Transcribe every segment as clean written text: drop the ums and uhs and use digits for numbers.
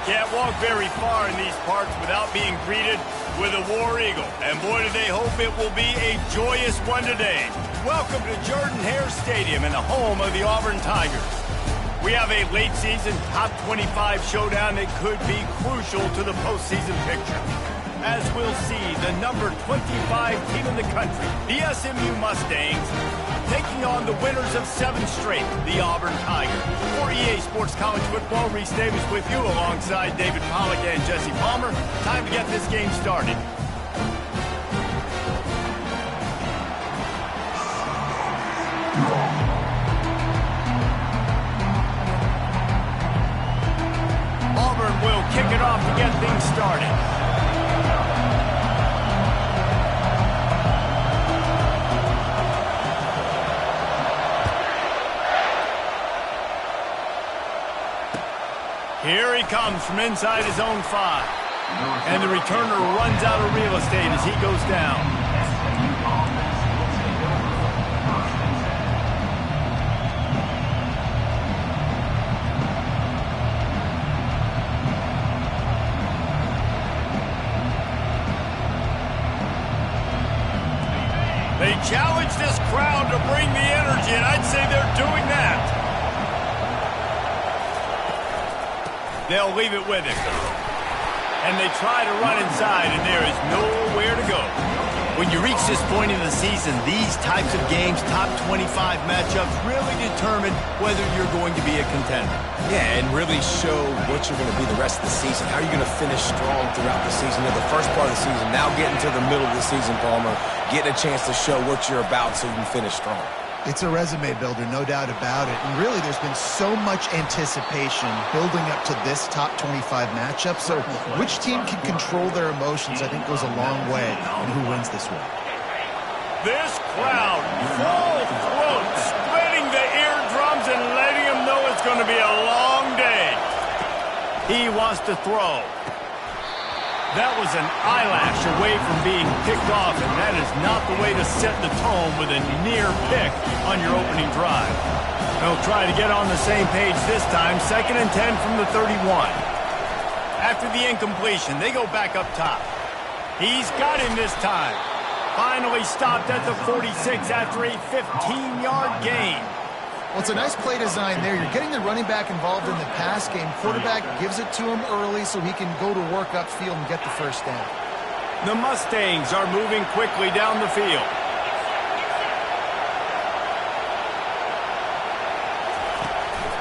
Can't walk very far in these parts without being greeted with a War Eagle. And boy, do they hope it will be a joyous one today. Welcome to Jordan-Hare Stadium and the home of the Auburn Tigers. We have a late-season top 25 showdown that could be crucial to the postseason picture. As we'll see, the number 25 team in the country, the SMU Mustangs, taking on the winners of 7 straight, the Auburn Tigers. For EA Sports College Football, Reese Davis with you alongside David Pollack and Jesse Palmer. Time to get this game started. Auburn will kick it off to get things started. Here he comes from inside his own 5. And the returner runs out of real estate as he goes down. They challenge this crowd to bring the energy, and I'd say they're doing that. They'll leave it with him. And they try to run inside, and there is nowhere to go. When you reach this point in the season, these types of games, top 25 matchups, really determine whether you're going to be a contender. Yeah, and really show what you're going to be the rest of the season. How are you going to finish strong throughout the season? You know, the first part of the season, now getting to the middle of the season, Palmer, getting a chance to show what you're about so you can finish strong. It's a resume builder, no doubt about it. And really, there's been so much anticipation building up to this top 25 matchup. So which team can control their emotions, I think, goes a long way in who wins this one. This crowd, full throat, splitting the eardrums and letting them know it's going to be a long day. He wants to throw. That was an eyelash away from being picked off, and that is not the way to set the tone with a near pick on your opening drive. They'll try to get on the same page this time. 2nd and 10 from the 31. After the incompletion, they go back up top. He's got him this time. Finally stopped at the 46 after a 15-yard gain. Well, it's a nice play design there. You're getting the running back involved in the pass game. Quarterback gives it to him early so he can go to work upfield and get the first down. The Mustangs are moving quickly down the field.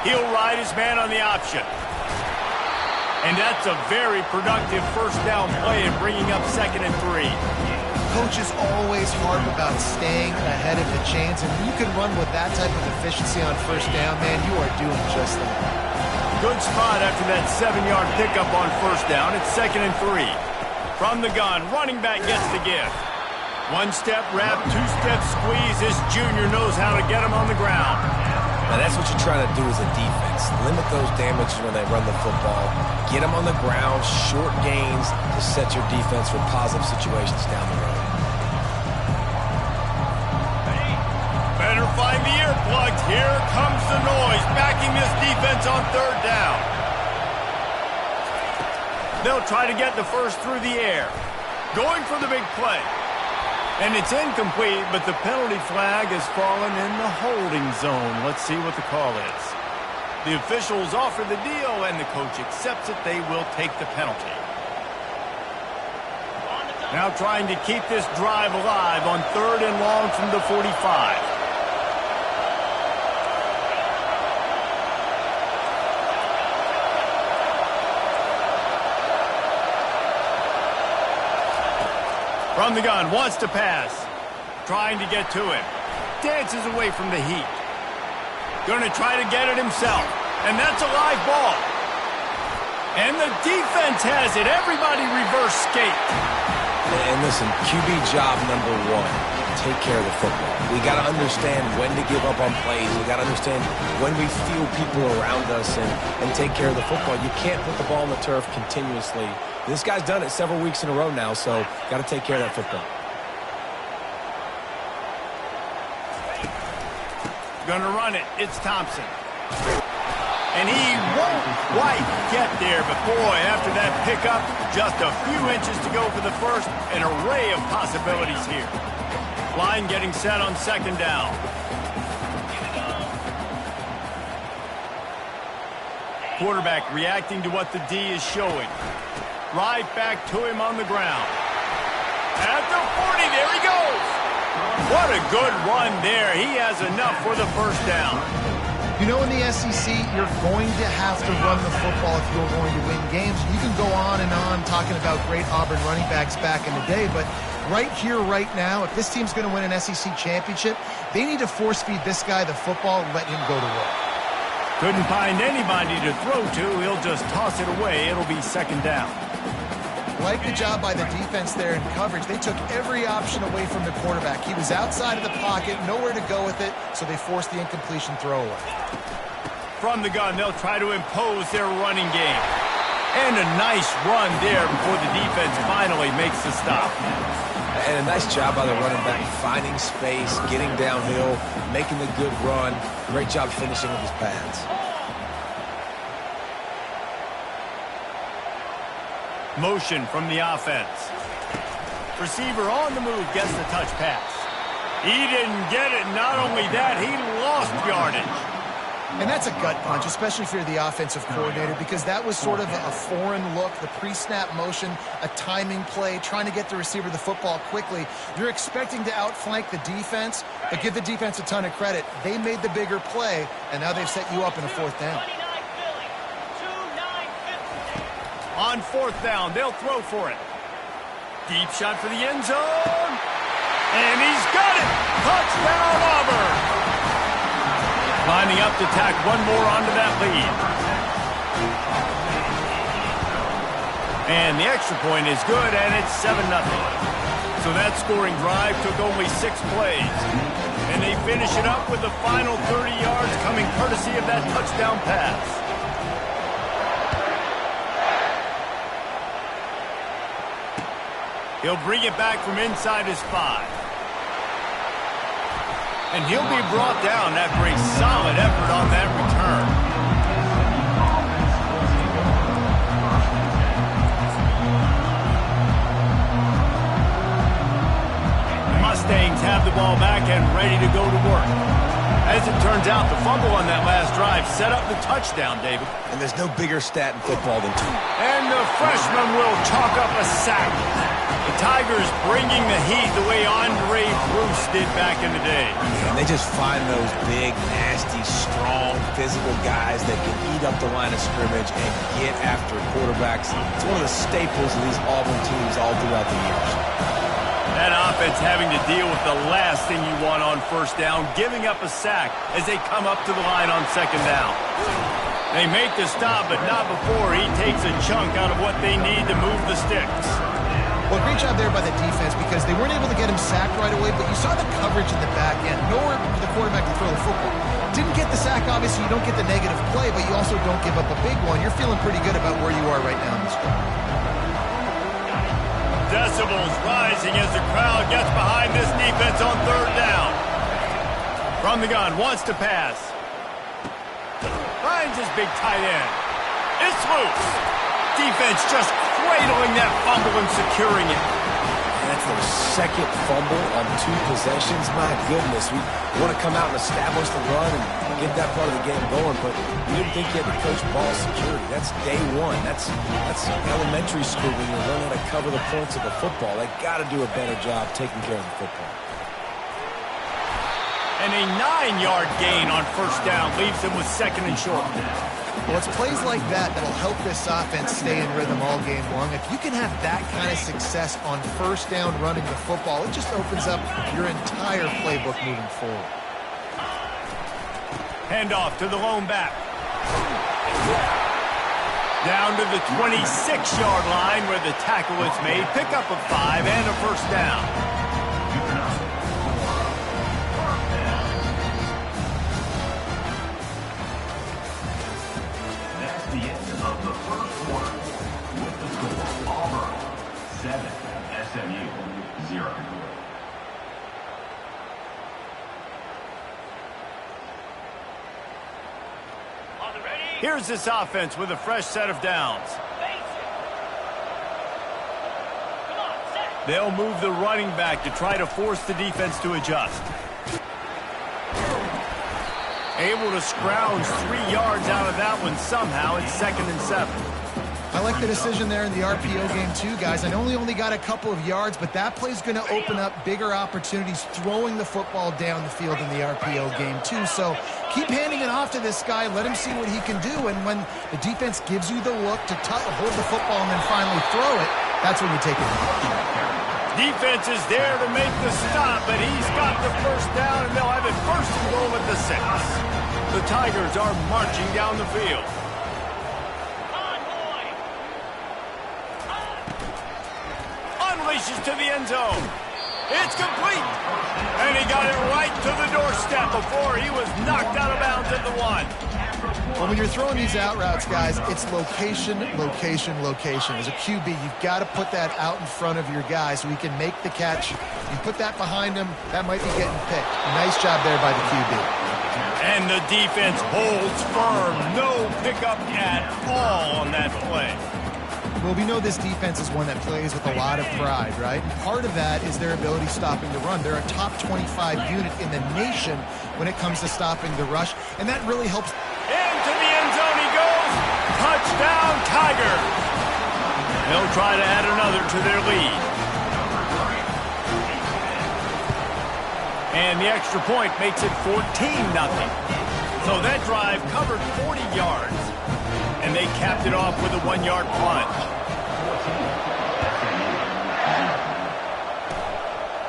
He'll ride his man on the option. And that's a very productive first down play and bringing up 2nd and 3. Coaches always harp about staying ahead of the chains, and when you can run with that type of efficiency on first down, man, you are doing just that. Good spot after that 7-yard pickup on first down. It's 2nd and 3. From the gun, running back gets the gift. 1-step wrap, 2-step squeeze. This junior knows how to get him on the ground. Now that's what you're trying to do as a defense. Limit those damages when they run the football. Get them on the ground, short gains to set your defense for positive situations down the road. Better find the earplugs. Here comes the noise, backing this defense on 3rd down. They'll try to get the first through the air. Going for the big play. And it's incomplete, but the penalty flag has fallen in the holding zone. Let's see what the call is. The officials offer the deal, and the coach accepts it. They will take the penalty. Now trying to keep this drive alive on 3rd and long from the 45. From the gun, wants to pass. Trying to get to him. Dances away from the heat. Going to try to get it himself. And that's a live ball. And the defense has it. Everybody reverse skate. And listen, QB job number 1, take care of the football. We got to understand when to give up on plays. We got to understand when we feel people around us and take care of the football. You can't put the ball on the turf continuously. This guy's done it several weeks in a row now, so got to take care of that football. Gonna run it. It's Thompson. And he won't quite get there, but boy, after that pickup, just a few inches to go for the first. An array of possibilities here. Line getting set on second down. Quarterback reacting to what the D is showing. Right back to him on the ground. At the 40, there he goes. What a good run there. He has enough for the first down. You know, in the SEC, you're going to have to run the football if you're going to win games. You can go on and on talking about great Auburn running backs back in the day, but right here, right now, if this team's going to win an SEC championship, they need to force feed this guy the football and let him go to work. Couldn't find anybody to throw to. He'll just toss it away. It'll be second down. Like the job by the defense there in coverage. They took every option away from the quarterback. He was outside of the pocket, nowhere to go with it, so they forced the incompletion throwaway. From the gun, they'll try to impose their running game. And a nice run there before the defense finally makes the stop. And a nice job by the running back, finding space, getting downhill, making the good run. Great job finishing with his pads. Motion from the offense. Receiver on the move gets the touch pass. He didn't get it. Not only that, he lost yardage. And that's a gut punch, especially if you're the offensive coordinator, because that was sort of a foreign look, the pre-snap motion, a timing play, trying to get the receiver the football quickly. You're expecting to outflank the defense, but give the defense a ton of credit. They made the bigger play, and now they've set you up in a fourth down. On fourth down, they'll throw for it. Deep shot for the end zone. And he's got it! Touchdown, Auburn! Lining up to tack one more onto that lead. And the extra point is good, and it's 7-0. So that scoring drive took only 6 plays. And they finish it up with the final 30 yards coming courtesy of that touchdown pass. He'll bring it back from inside his 5. And he'll be brought down after a solid effort on that return. The Mustangs have the ball back and ready to go to work. As it turns out, the fumble on that last drive set up the touchdown, David. And there's no bigger stat in football than 2. And the freshman will chalk up a sack. The Tigers bringing the heat the way Andre Bruce did back in the day. And they just find those big, nasty, strong, physical guys that can eat up the line of scrimmage and get after quarterbacks. It's one of the staples of these Auburn teams all throughout the years. That offense having to deal with the last thing you want on first down, giving up a sack as they come up to the line on second down. They make the stop, but not before he takes a chunk out of what they need to move the sticks. Well, great job there by the defense because they weren't able to get him sacked right away, but you saw the coverage in the back end. Nowhere for the quarterback to throw the football. Didn't get the sack, obviously. You don't get the negative play, but you also don't give up a big one. You're feeling pretty good about where you are right now in this game. Decibels rising as the crowd gets behind this defense on third down. From the gun, wants to pass. Finds his big tight end. It's loose. Defense just cradling that fumble and securing it. That's their second fumble on 2 possessions. My goodness, we want to come out and establish the run and get that part of the game going, but you didn't think you had to coach ball security. That's day 1. That's elementary school when you're learning how to cover the points of the football. They got to do a better job taking care of the football. And a 9-yard gain on first down leaves them with second and short. Well, it's plays like that that'll help this offense stay in rhythm all game long. If you can have that kind of success on first down running the football, it just opens up your entire playbook moving forward. Handoff to the lone back. Down to the 26-yard line where the tackle is made. Pickup of 5 and a first down. On the ready, Here's this offense with a fresh set of downs. They'll move the running back to try to force the defense to adjust. Able to scrounge 3 yards out of that one somehow. It's 2nd and 7. I like the decision there in the RPO game too, guys. I know he only got a couple of yards, but that play's going to open up bigger opportunities throwing the football down the field in the RPO game too. So keep handing it off to this guy. Let him see what he can do. And when the defense gives you the look to hold the football and then finally throw it, that's when you take it. Defense is there to make the stop, but he's got the first down, and they'll have it 1st and goal at the 6. The Tigers are marching down the field. Unleashes to the end zone. It's complete. And he got it right to the doorstep before he was knocked out of bounds at the 1. Well, when you're throwing these out routes, guys, it's location, location, location. As a QB, you've got to put that out in front of your guy so he can make the catch. You put that behind him, that might be getting picked. Nice job there by the QB. And the defense holds firm. No pickup at all on that play. Well, we know this defense is one that plays with a lot of pride, right? And part of that is their ability stopping the run. They're a top 25 unit in the nation when it comes to stopping the rush, and that really helps. Into the end zone he goes. Touchdown, Tiger. They'll try to add another to their lead. And the extra point makes it 14-0. So that drive covered 40 yards, and they capped it off with a 1-yard plunge.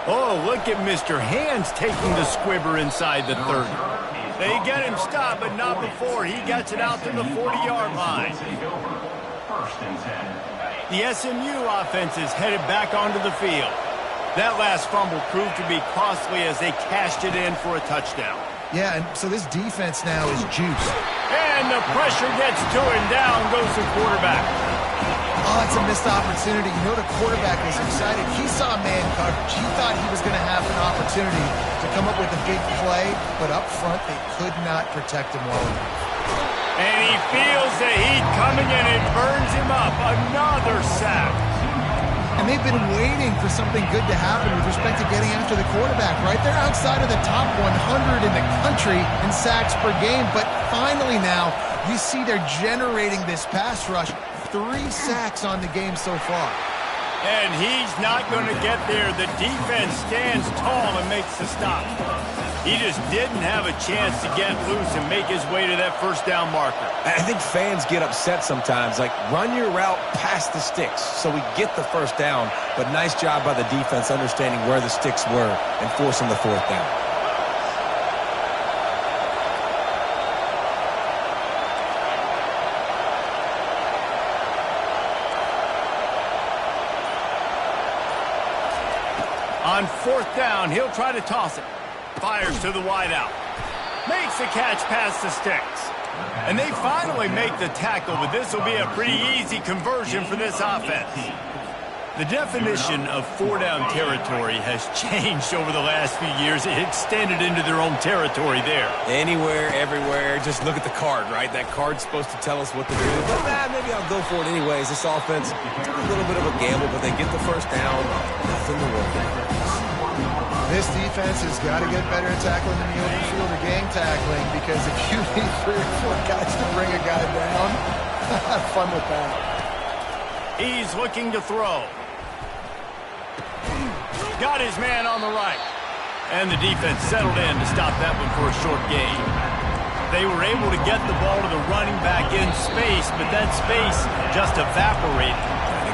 Oh, look at Mr. Hands taking the squibber inside the 30. They get him stopped, but not before he gets it out to the 40-yard line. The SMU offense is headed back onto the field. That last fumble proved to be costly as they cashed it in for a touchdown. Yeah, and so this defense now is juiced. And the pressure gets to him. Down goes the quarterback. Oh, it's a missed opportunity. You know the quarterback was excited. He saw man coverage. He thought he was going to have an opportunity to come up with a big play, but up front they could not protect him well enough. And he feels the heat coming and it burns him up. Another sack. And they've been waiting for something good to happen with respect to getting after the quarterback, right? They're outside of the top 100 in the country in sacks per game, but finally now you see they're generating this pass rush. 3 sacks on the game so far. And he's not going to get there. The defense stands tall and makes the stop. He just didn't have a chance to get loose and make his way to that first down marker. I think fans get upset sometimes. Like, run your route past the sticks so we get the first down. But nice job by the defense understanding where the sticks were and forcing the 4th down. On 4th down, he'll try to toss it. Fires to the wideout. Makes the catch past the sticks. And they finally make the tackle, but this will be a pretty easy conversion for this offense. The definition of 4-down territory has changed over the last few years. It extended into their own territory there. Anywhere, everywhere. Just look at the card, right? That card's supposed to tell us what to do. But maybe I'll go for it anyways. This offense, a little bit of a gamble, but they get the first down. Nothing to worry about. This defense has got to get better at tackling in the open field or game tackling, because if you need 3 or 4 guys to bring a guy down, have fun with that. He's looking to throw. Got his man on the right. And the defense settled in to stop that one for a short gain. They were able to get the ball to the running back in space, but that space just evaporated.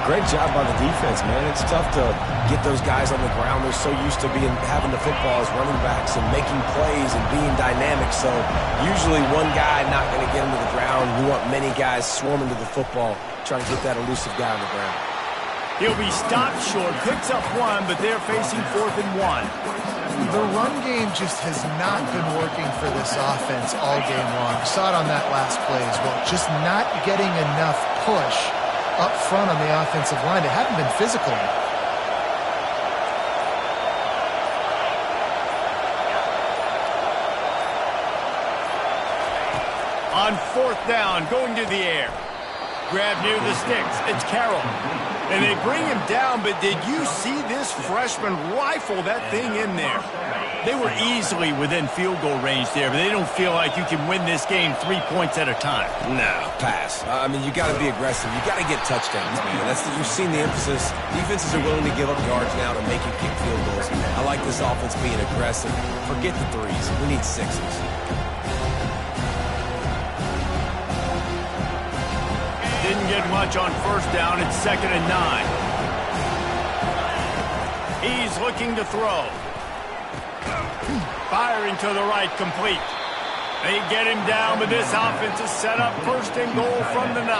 Great job by the defense, man. It's tough to get those guys on the ground. They're so used to having the football as running backs and making plays and being dynamic. So usually one guy not going to get him to the ground. You want many guys swarming to the football, trying to get that elusive guy on the ground. He'll be stopped short, picks up 1, but they're facing 4th and 1. The run game just has not been working for this offense all game long. You saw it on that last play as well. Just not getting enough push up front on the offensive line. They haven't been physical enough. On 4th down, going to the air. Grab near the sticks. It's Carroll. And they bring him down, but did you see this freshman rifle that thing in there? They were easily within field goal range there, but they don't feel like you can win this game 3 points at a time. No, pass. I mean, you got to be aggressive. You got to get touchdowns, man. You've seen the emphasis. Defenses are willing to give up yards now to make you kick field goals. I like this offense being aggressive. Forget the threes. We need sixes. Didn't get much on 1st down. It's 2nd and 9. He's looking to throw. Firing to the right, complete. They get him down, but this offense is set up 1st and goal from the 9.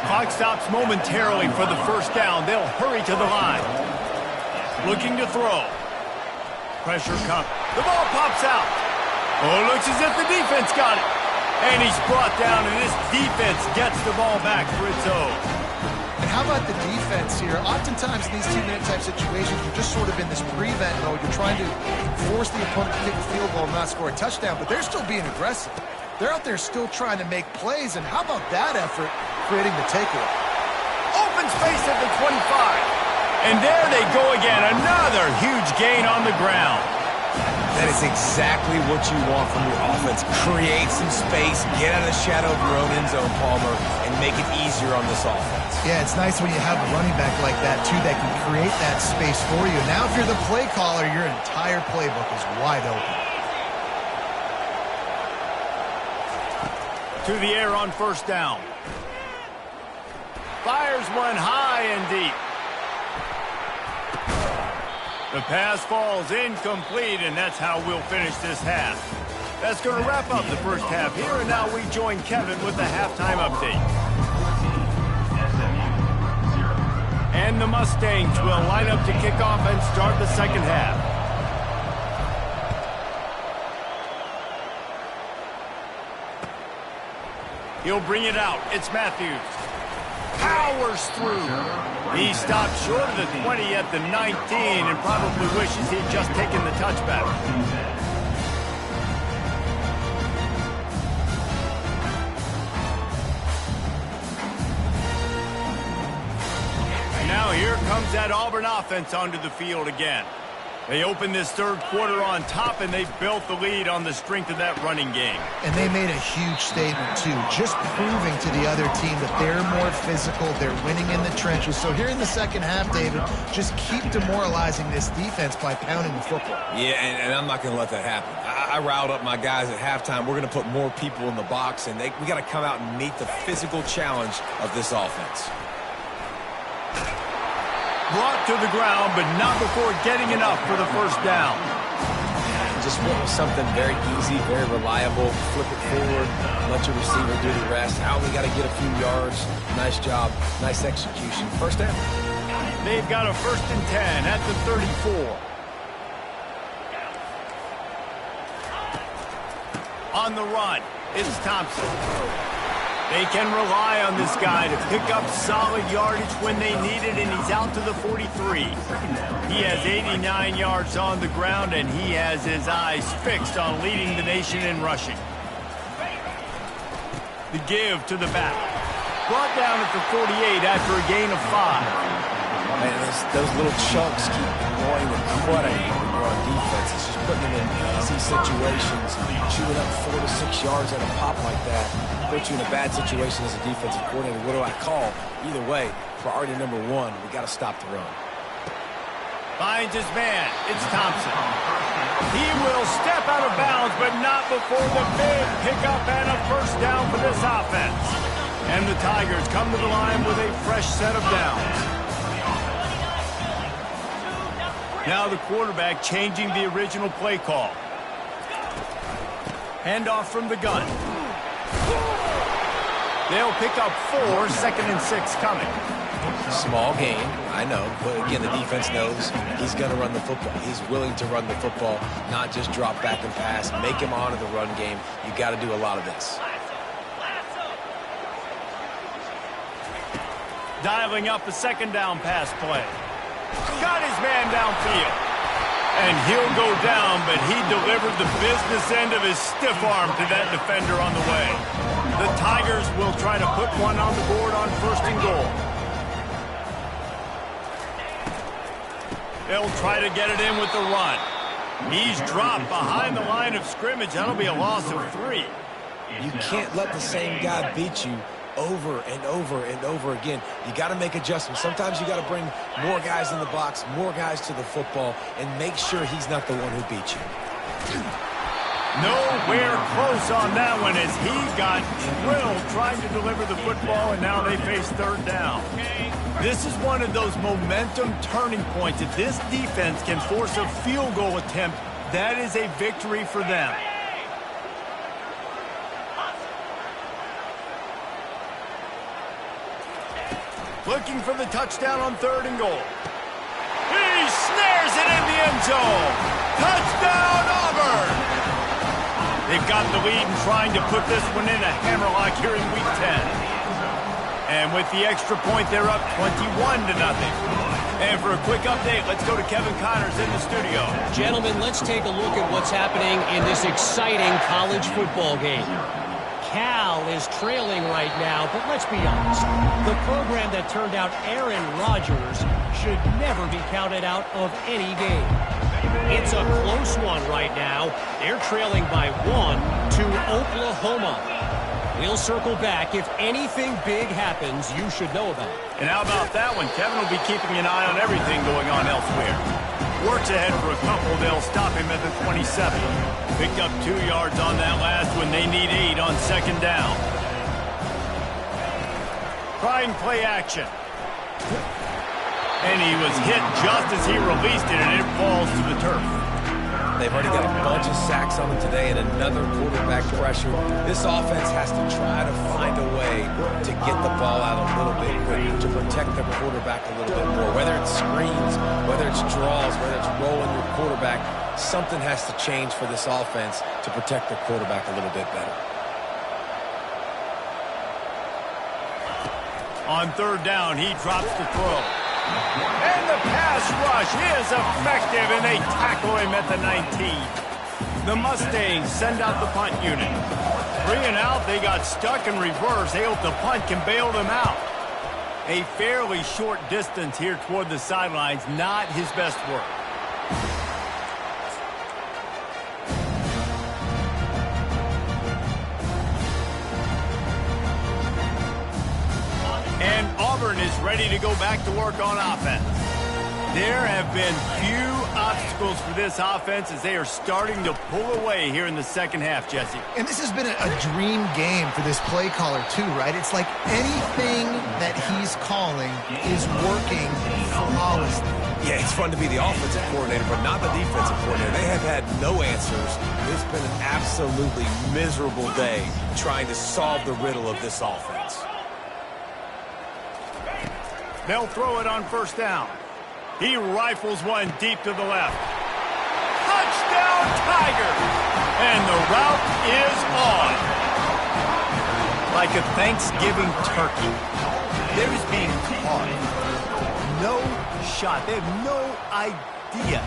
Clock stops momentarily for the 1st down. They'll hurry to the line. Looking to throw. Pressure comes. The ball pops out. Oh, it looks as if the defense got it. And he's brought down, and this defense gets the ball back for its own. And how about the defense here? Oftentimes in these 2-minute type situations, you're just sort of in this prevent mode. You're trying to force the opponent to kick a field goal and not score a touchdown, but they're still being aggressive. They're out there still trying to make plays, and how about that effort creating the takeaway? Open space at the 25. And there they go again, another huge gain on the ground. That is exactly what you want from your offense. Create some space, get out of the shadow of your own end zone, Palmer, and make it easier on this offense. Yeah, it's nice when you have a running back like that, too, that can create that space for you. Now, if you're the play caller, your entire playbook is wide open. To the air on 1st down. Fires one high and deep. The pass falls incomplete, and that's how we'll finish this half. That's going to wrap up the 1st half here, and now we join Kevin with the halftime update. And the Mustangs will line up to kick off and start the 2nd half. He'll bring it out. It's Matthews. Powers through. He stopped short of the 20 at the 19 and probably wishes he'd just taken the touchback. Now here comes that Auburn offense onto the field again. They opened this 3rd quarter on top, and they built the lead on the strength of that running game. And they made a huge statement, too, just proving to the other team that they're more physical, they're winning in the trenches. So here in the 2nd half, David, just keep demoralizing this defense by pounding the football. Yeah, and I'm not going to let that happen. I riled up my guys at halftime. We're going to put more people in the box, and we got to come out and meet the physical challenge of this offense. Brought to the ground, but not before getting enough for the 1st down. Just went with something very easy, very reliable. Flip it forward, let your receiver do the rest. I only got to get a few yards. Nice job, nice execution. 1st down. They've got a 1st and 10 at the 34. On the run, it's Thompson. They can rely on this guy to pick up solid yardage when they need it, and he's out to the 43. He has 89 yards on the ground, and he has his eyes fixed on leading the nation in rushing. The give to the back. Brought down at the 48 after a gain of 5. Man, those little chunks keep going with quality when you're on defense. It's just putting them in easy situations, chewing up 4 to 6 yards at a pop like that. Put you in a bad situation as a defensive coordinator. What do I call? Either way, priority number 1, we got to stop the run. Finds his man. It's Thompson. He will step out of bounds, but not before the big pickup and a 1st down for this offense. And the Tigers come to the line with a fresh set of downs. Now the quarterback changing the original play call. Handoff from the gun. They'll pick up 4, 2nd and 6 coming. Small game, I know, but again, the defense knows he's going to run the football. He's willing to run the football, not just drop back and pass, make him honor the run game. You got to do a lot of this. Dialing up a 2nd down pass play. Got his man downfield. And he'll go down, but he delivered the business end of his stiff arm to that defender on the way. The Tigers will try to put one on the board on 1st and goal. They'll try to get it in with the run. He's dropped behind the line of scrimmage. That'll be a loss of 3. You can't let the same guy beat you over and over and over again. You got to make adjustments. Sometimes you got to bring more guys in the box, more guys to the football, and make sure he's not the one who beat you. Nowhere close on that one as he got drilled trying to deliver the football, and now they face 3rd down. This is one of those momentum turning points. If this defense can force a field goal attempt, that is a victory for them. Looking for the touchdown on 3rd and goal. He snares it in the end zone. Touchdown, Auburn! They've got the lead and trying to put this one in a hammerlock here in Week 10. And with the extra point, they're up 21-0. And for a quick update, let's go to Kevin Connors in the studio. Gentlemen, let's take a look at what's happening in this exciting college football game. Cal is trailing right now, but let's be honest. The program that turned out Aaron Rodgers should never be counted out of any game. It's a close one right now. They're trailing by 1 to Oklahoma. We'll circle back. If anything big happens, you should know about it. And how about that one? Kevin will be keeping an eye on everything going on elsewhere. Works ahead for a couple. They'll stop him at the 27. Picked up 2 yards on that last one. They need 8 on 2nd down. Trying play action. And he was hit just as he released it, and it falls to the turf. They've already got a bunch of sacks on them today and another quarterback pressure. This offense has to try to find a way to get the ball out a little bit quicker, to protect the quarterback a little bit more. Whether it's screens, whether it's draws, whether it's rolling your quarterback, something has to change for this offense to protect the quarterback a little bit better. On 3rd down, he drops the throw. And the pass rush is effective, and they tackle him at the 19. The Mustangs send out the punt unit. 3 and out, they got stuck in reverse. They hope the punt can bail them out. A fairly short distance here toward the sidelines, not his best work. And Auburn is ready to go back to work on offense. There have been few obstacles for this offense as they are starting to pull away here in the 2nd half, Jesse. And this has been a dream game for this play caller, too, right? It's like anything that he's calling is working flawlessly. Yeah, it's fun to be the offensive coordinator, but not the defensive coordinator. They have had no answers. It's been an absolutely miserable day trying to solve the riddle of this offense. They'll throw it on 1st down. He rifles one deep to the left. Touchdown, Tigers! And the route is on. Like a Thanksgiving turkey. They're just being caught. No shot. They have no idea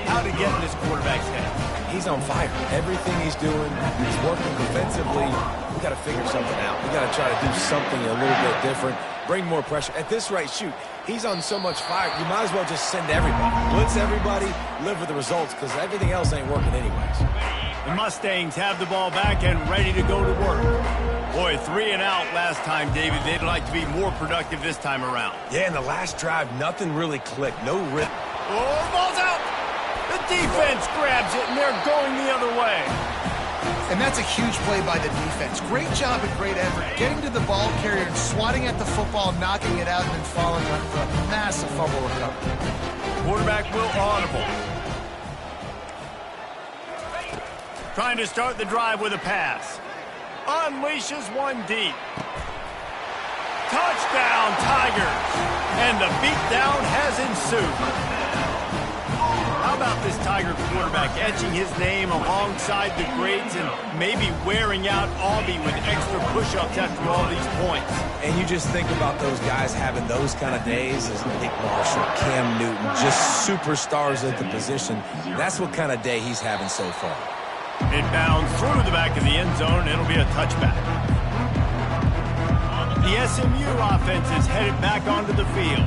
how to get in this quarterback's head. He's on fire. Everything he's doing, he's working defensively. We got to figure something out. We got to try to do something a little bit different. Bring more pressure. At this rate, shoot, he's on so much fire, you might as well just send everybody. Blitz everybody, live with the results, because everything else ain't working anyways. The Mustangs have the ball back and ready to go to work. Boy, 3 and out last time, David. They'd like to be more productive this time around. Yeah, in the last drive, nothing really clicked. No rip. Oh, ball's out! The defense grabs it, and they're going the other way. And that's a huge play by the defense. Great job and great effort getting to the ball carrier and swatting at the football, knocking it out, and then following up for a massive fumble recovery. Quarterback will audible. Trying to start the drive with a pass. Unleashes one deep. Touchdown, Tigers! And the beatdown has ensued. How about this Tiger quarterback, etching his name alongside the greats and maybe wearing out Auburn with extra push-ups after all these points. And you just think about those guys having those kind of days as Nick Marshall, Cam Newton, just superstars at the position. That's what kind of day he's having so far. It bounds through the back of the end zone, and it'll be a touchback. The SMU offense is headed back onto the field.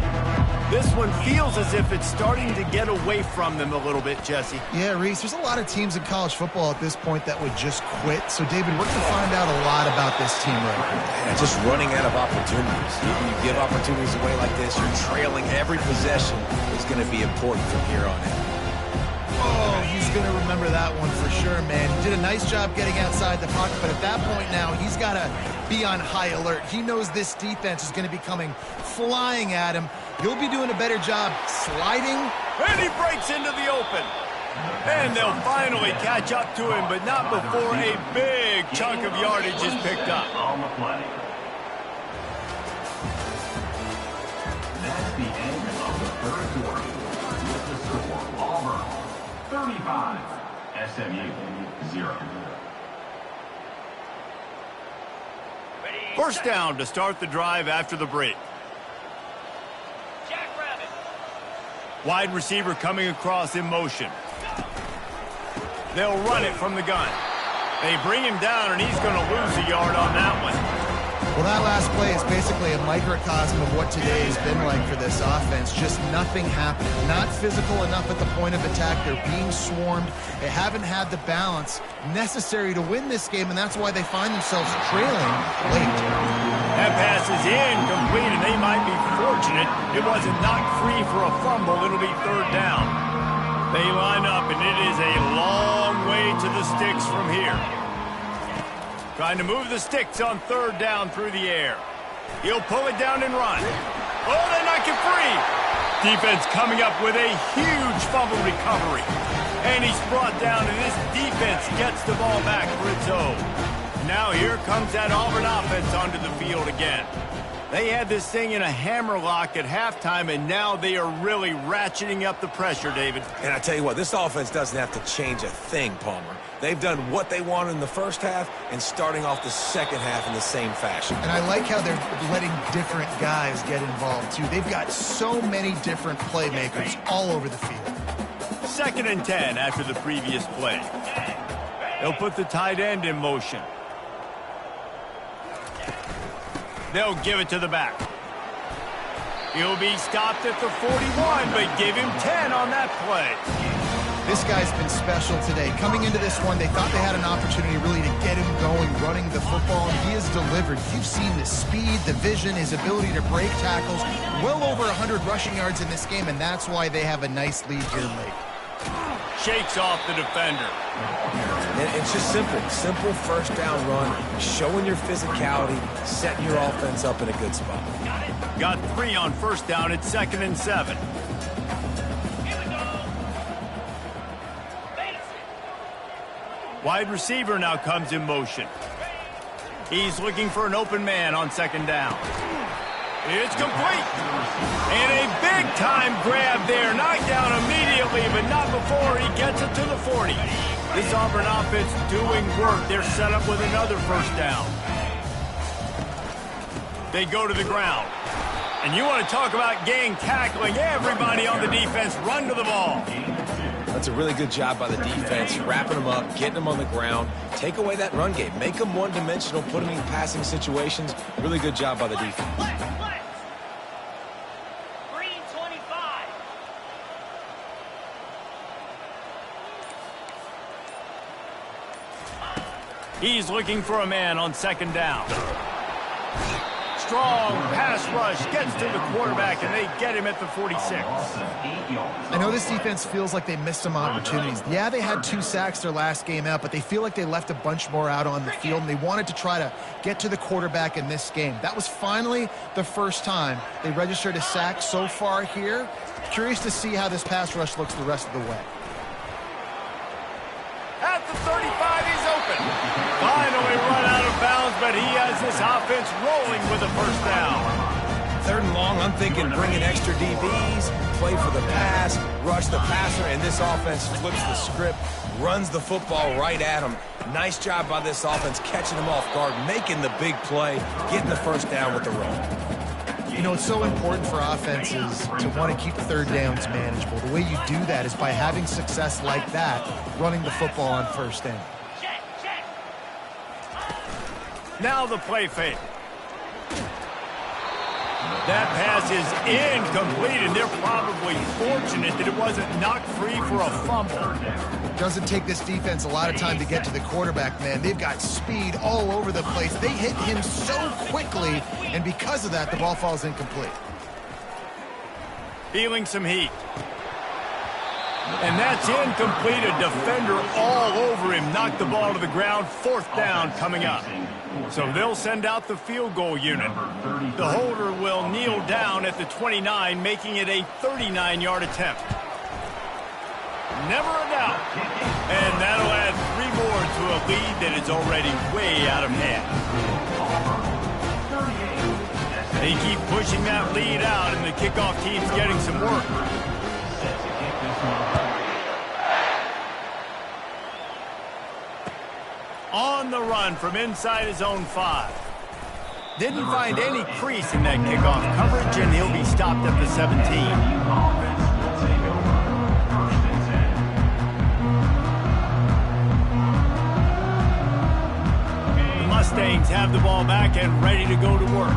This one feels as if it's starting to get away from them a little bit, Jesse. Yeah, Reese, there's a lot of teams in college football at this point that would just quit. So, David, we're going to find out a lot about this team right now. Yeah, just running out of opportunities. You give opportunities away like this, you're trailing every possession is going to be important from here on in. Oh, he's going to remember that one for sure, man. He did a nice job getting outside the pocket, but at that point now, he's got to be on high alert. He knows this defense is going to be coming flying at him. He'll be doing a better job sliding. And he breaks into the open. And they'll finally catch up to him, but not before a big chunk of yardage is picked up. On the play. That's the end of the third quarter. With the score, Auburn 35, SMU 0. First down to start the drive after the break. Wide receiver coming across in motion. They'll run it from the gun. They bring him down, and he's going to lose a yard on that one. Well, that last play is basically a microcosm of what today has been like for this offense. Just nothing happening. Not physical enough at the point of attack. They're being swarmed. They haven't had the balance necessary to win this game, and that's why they find themselves trailing late. That pass is incomplete, and they might be fortunate it wasn't knocked free for a fumble. It'll be third down. They line up, and it is a long way to the sticks from here. Trying to move the sticks on third down through the air. He'll pull it down and run. Oh, they knock it free. Defense coming up with a huge fumble recovery. And he's brought down, and this defense gets the ball back for its own. Now here comes that Auburn offense onto the field again. They had this thing in a hammerlock at halftime, and now they are really ratcheting up the pressure, David. And I tell you what, this offense doesn't have to change a thing, Palmer. They've done what they wanted in the first half and starting off the second half in the same fashion. And I like how they're letting different guys get involved, too. They've got so many different playmakers all over the field. 2nd and 10 after the previous play. They'll put the tight end in motion. They'll give it to the back. He'll be stopped at the 41, but give him 10 on that play. This guy's been special today. Coming into this one, they thought they had an opportunity really to get him going, running the football, and he has delivered. You've seen the speed, the vision, his ability to break tackles. Well over 100 rushing yards in this game, and that's why they have a nice lead here late. Shakes off the defender. And it's just simple first down run, showing your physicality, setting your offense up in a good spot. Got 3 on first down at 2nd and 7. Wide receiver now comes in motion. He's looking for an open man on 2nd down. It's complete. And a big-time grab there. Knocked down immediately, but not before he gets it to the 40. This Auburn offense doing work. They're set up with another first down. They go to the ground. And you want to talk about gang tackling. Everybody on the defense run to the ball. That's a really good job by the defense, wrapping them up, getting them on the ground. Take away that run game. Make them one-dimensional, put them in passing situations. Really good job by the defense. He's looking for a man on 2nd down. Strong pass rush gets to the quarterback, and they get him at the 46. I know this defense feels like they missed some opportunities. Yeah, they had 2 sacks their last game out, but they feel like they left a bunch more out on the field, and they wanted to try to get to the quarterback in this game. That was finally the first time they registered a sack so far here. Curious to see how this pass rush looks the rest of the way. At the 35, he's open. Finally run out of bounds, but he has this offense rolling with a first down. 3rd and long, I'm thinking bring in extra DBs, play for the pass, rush the passer, and this offense flips the script, runs the football right at him. Nice job by this offense catching him off guard, making the big play, getting the 1st down with the run. You know, it's so important for offenses to want to keep 3rd downs manageable. The way you do that is by having success like that, running the football on 1st down. Now the play fake. That pass is incomplete, and they're probably fortunate that it wasn't knocked free for a fumble. Doesn't take this defense a lot of time to get to the quarterback, man. They've got speed all over the place. They hit him so quickly, and because of that, the ball falls incomplete. Feeling some heat. And that's incomplete. A defender all over him. Knocked the ball to the ground. 4th down coming up. So they'll send out the field goal unit. The holder will kneel down at the 29, making it a 39-yard attempt. Never a doubt. And that'll add 3 more to a lead that is already way out of hand. They keep pushing that lead out, and the kickoff team's getting some work. On the run from inside his own 5. Didn't find any crease in that kickoff coverage, and he'll be stopped at the 17. Mustangs have the ball back and ready to go to work.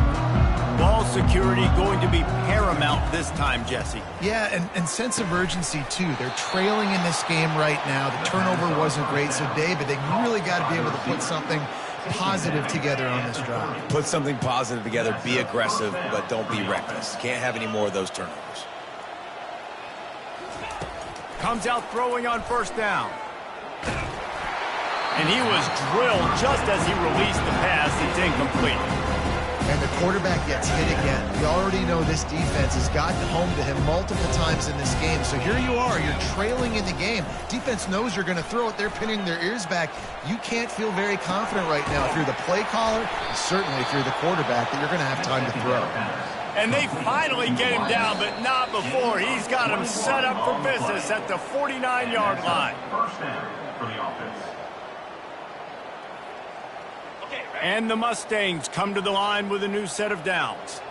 Ball security going to be paramount this time, Jesse. Yeah, and sense of urgency, too. They're trailing in this game right now. The turnover wasn't great, so David, they really got to be able to put something positive together on this drive. Put something positive together, be aggressive, but don't be reckless. Can't have any more of those turnovers. Comes out throwing on 1st down. And he was drilled just as he released the pass. It's incomplete. And the quarterback gets hit again. We already know this defense has gotten home to him multiple times in this game. So here you are, you're trailing in the game. Defense knows you're going to throw it. They're pinning their ears back. You can't feel very confident right now if you're the play caller, and certainly if you're the quarterback, that you're going to have time to throw. And they finally get him down, but not before. He's got him set up for business at the 49-yard line. 1st down for the offense. And the Mustangs come to the line with a new set of downs.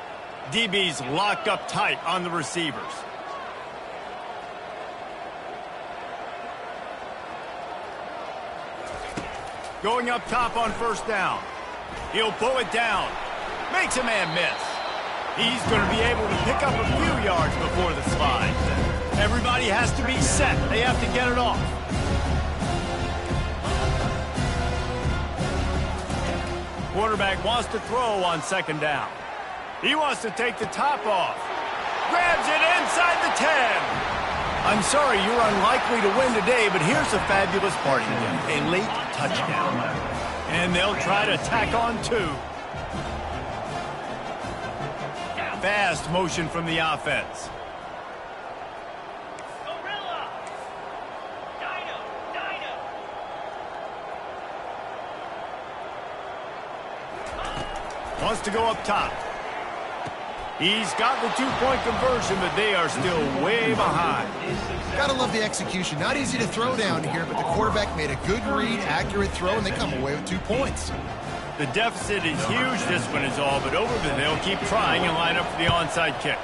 DBs locked up tight on the receivers. Going up top on 1st down. He'll pull it down. Makes a man miss. He's going to be able to pick up a few yards before the slide. Everybody has to be set. They have to get it off. Quarterback wants to throw on 2nd down. He wants to take the top off. Grabs it inside the 10. I'm sorry, you're unlikely to win today, but here's a fabulous party game. A late touchdown. And they'll try to tack on 2. Fast motion from the offense. Wants to go up top. He's got the 2-point conversion, but they are still way behind. Gotta love the execution. Not easy to throw down here, but the quarterback made a good read, accurate throw, and they come away with 2 points. The deficit is huge. This one is all but over, but they'll keep trying and line up for the onside kick.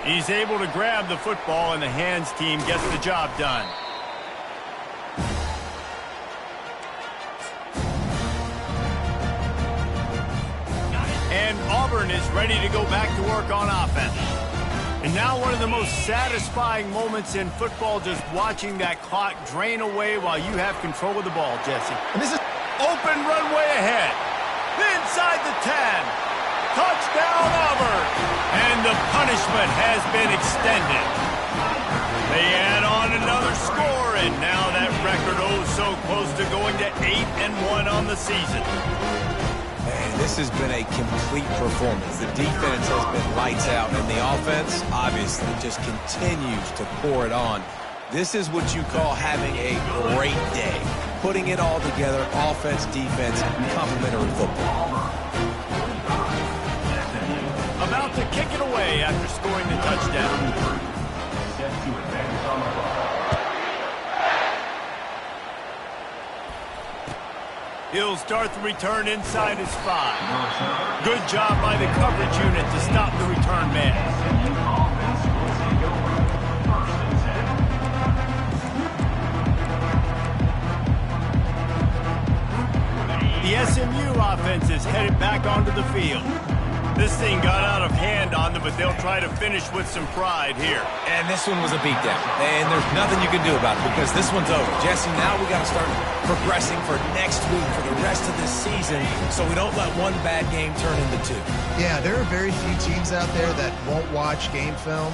He's able to grab the football, and the hands team gets the job done. And Auburn is ready to go back to work on offense. And now one of the most satisfying moments in football, just watching that clock drain away while you have control of the ball, Jesse. And this is open runway ahead. Inside the 10. Touchdown, Auburn. And the punishment has been extended. They add on another score, and now that record so close to going to 8-1 on the season. Man, this has been a complete performance. The defense has been lights out, and the offense obviously just continues to pour it on. This is what you call having a great day. Putting it all together, offense, defense, complementary football. About to kick it away after scoring the touchdown. Set to advance on the ball. He'll start the return inside his 5. Good job by the coverage unit to stop the return man. Offense will take over. 1st and 10. The SMU offense is headed back onto the field. This thing got out of hand on them, but they'll try to finish with some pride here. And this one was a beatdown. And there's nothing you can do about it because this one's over. Jesse, now we got to start progressing for next week, for the rest of this season, so we don't let one bad game turn into 2. Yeah, there are very few teams out there that won't watch game film,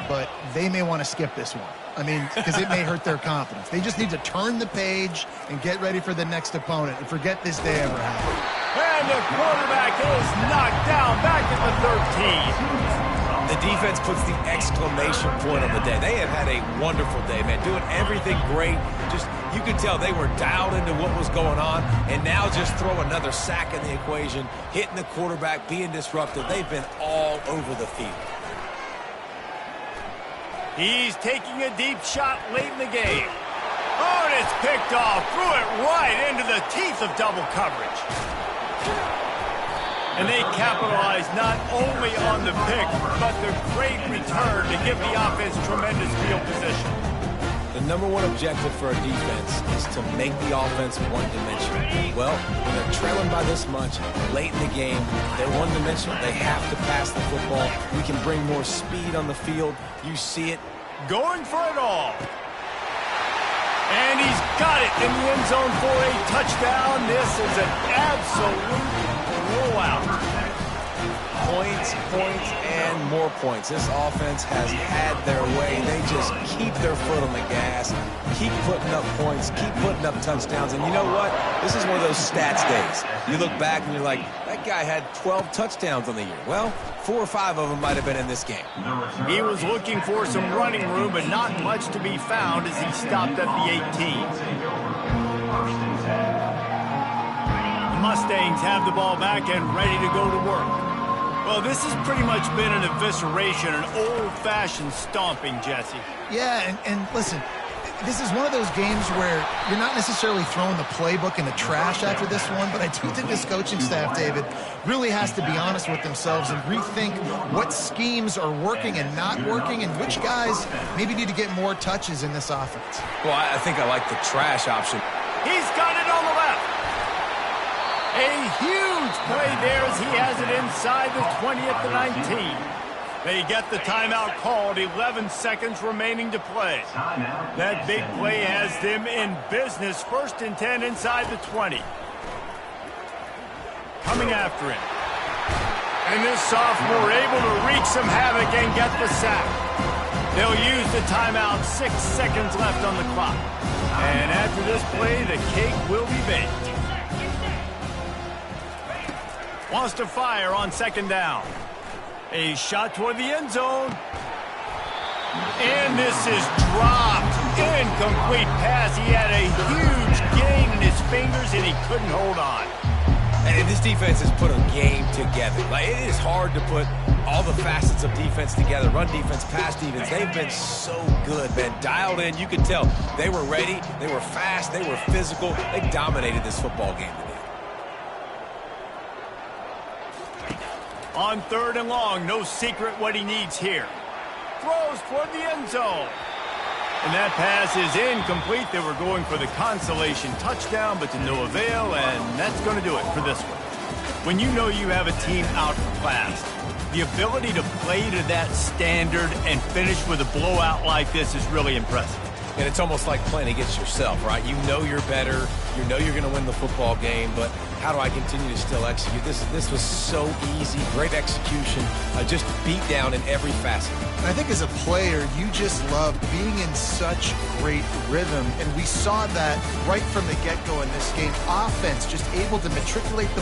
but they may want to skip this one. I mean, because it may hurt their confidence. They just need to turn the page and get ready for the next opponent and forget this day ever happened. And the quarterback is knocked down back at the 13. The defense puts the exclamation point on the day. They have had a wonderful day, man, doing everything great. Just, you could tell they were dialed into what was going on, and now just throw another sack in the equation, hitting the quarterback, being disruptive. They've been all over the field. He's taking a deep shot late in the game. Oh, and it's picked off. Threw it right into the teeth of double coverage. And they capitalize not only on the pick, but the great return to give the offense tremendous field position. The number one objective for a defense is to make the offense one-dimensional. Well, when they're trailing by this much, late in the game, they're one-dimensional. They have to pass the football. We can bring more speed on the field. You see it. Going for it all. And he's got it in the end zone for a touchdown. This is an absolute blowout. Points, points, and more points. This offense has had their way. They just keep their foot on the gas, keep putting up points, keep putting up touchdowns. And you know what? This is one of those stats days. You look back and you're like, that guy had 12 touchdowns on the year. Well, 4 or 5 of them might have been in this game. He was looking for some running room, but not much to be found as he stopped at the 18. The Mustangs have the ball back and ready to go to work. Well, this has pretty much been an evisceration, an old-fashioned stomping, Jesse. Yeah, and listen, this is one of those games where you're not necessarily throwing the playbook in the trash after this one, but I do think this coaching staff, David, really has to be honest with themselves and rethink what schemes are working and not working and which guys maybe need to get more touches in this offense. Well, I think I like the trash option. He's got it on the left. A huge play there as he has it inside the 20 at the 19. They get the timeout called, 11 seconds remaining to play. That big play has them in business, 1st and 10 inside the 20. Coming after him. And this sophomore able to wreak some havoc and get the sack. They'll use the timeout, 6 seconds left on the clock. And after this play, the cake will be baked. Wants to fire on 2nd down. A shot toward the end zone. And this is dropped. Incomplete pass. He had a huge gain in his fingers, and he couldn't hold on. And this defense has put a game together. Like, it is hard to put all the facets of defense together. Run defense, pass defense. They've been so good, man. Dialed in. You could tell they were ready. They were fast. They were physical. They dominated this football game today. On 3rd and long, no secret what he needs here. Throws toward the end zone. And that pass is incomplete. They were going for the consolation touchdown, but to no avail, and that's going to do it for this one. When you know you have a team outclassed, the ability to play to that standard and finish with a blowout like this is really impressive. And it's almost like playing against yourself, right? You know you're better. You know you're going to win the football game, but how do I continue to still execute? This was so easy. Great execution. Just beat down in every facet. And I think as a player, you just love being in such great rhythm, and we saw that right from the get-go in this game. Offense just able to matriculate the